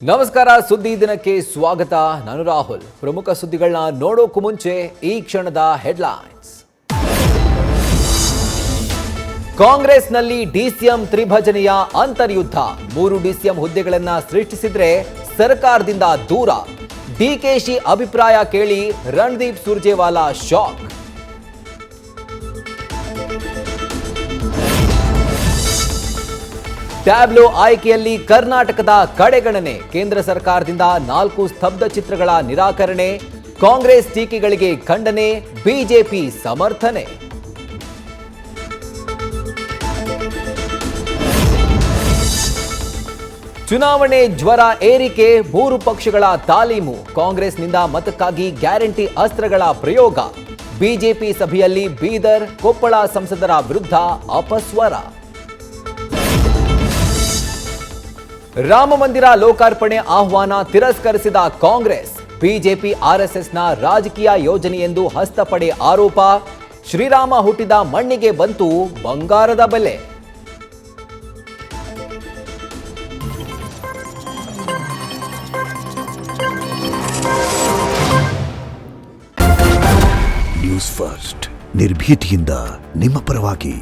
ನಮಸ್ಕಾರ ಸುದ್ದಿ ದಿನಕ್ಕೆ ಸ್ವಾಗತ. ನಾನು ರಾಹುಲ್. ಪ್ರಮುಖ ಸುದ್ದಿಗಳನ್ನ ನೋಡೋಕು ಮುಂಚೆ ಈ ಕ್ಷಣದ ಹೆಡ್ಲೈನ್ಸ್. ಕಾಂಗ್ರೆಸ್ನಲ್ಲಿ ಡಿಸಿಎಂ ತ್ರಿಭಜನೆಯ ಅಂತರ್ಯುದ್ಧ. 3 ಡಿಸಿಎಂ ಹುದ್ದೆಗಳನ್ನ ಸೃಷ್ಟಿಸಿದ್ರೆ ಸರ್ಕಾರದಿಂದ ದೂರ. ಡಿಕೆಶಿ ಅಭಿಪ್ರಾಯ ಕೇಳಿ ರಣದೀಪ್ ಸುರ್ಜೇವಾಲಾ ಶಾಕ್. ಟ್ಯಾಬ್ಲೋ ಆಯ್ಕೆಯಲ್ಲಿ ಕರ್ನಾಟಕದ ಕಡೆಗಣನೆ. ಕೇಂದ್ರ ಸರ್ಕಾರದಿಂದ 4 ಸ್ತಬ್ಧ ಚಿತ್ರಗಳ ನಿರಾಕರಣೆ. ಕಾಂಗ್ರೆಸ್ ಟೀಕೆಗಳಿಗೆ ಖಂಡನೆ, ಬಿಜೆಪಿ ಸಮರ್ಥನೆ. ಚುನಾವಣೆ ಜ್ವರ ಏರಿಕೆ, 3 ಪಕ್ಷಗಳ ತಾಲೀಮು. ಕಾಂಗ್ರೆಸ್ನಿಂದ ಮತಕ್ಕಾಗಿ ಗ್ಯಾರಂಟಿ ಅಸ್ತ್ರಗಳ ಪ್ರಯೋಗ. ಬಿಜೆಪಿ ಸಭೆಯಲ್ಲಿ ಬೀದರ್, ಕೊಪ್ಪಳ ಸಂಸದರ ವಿರುದ್ಧ ಅಪಸ್ವರ. ರಾಮ ಮಂದಿರ ಲೋಕಾರ್ಪಣೆ ಆಹ್ವಾನ ತಿರಸ್ಕರಿಸಿದ ಕಾಂಗ್ರೆಸ್. ಬಿಜೆಪಿ ಆರ್ಎಸ್ಎಸ್ನ ರಾಜಕೀಯ ಯೋಜನೆ ಎಂದು ಹಸ್ತಪಡೆ ಆರೋಪ. ಶ್ರೀರಾಮ ಹುಟ್ಟಿದ ಮಣ್ಣಿಗೆ ಬಂತು ಬಂಗಾರದ ಬೆಲೆ. ನ್ಯೂಸ್ ಫಸ್ಟ್, ನಿರ್ಭೀತಿಯಿಂದ ನಿಮ್ಮ ಪರವಾಗಿ.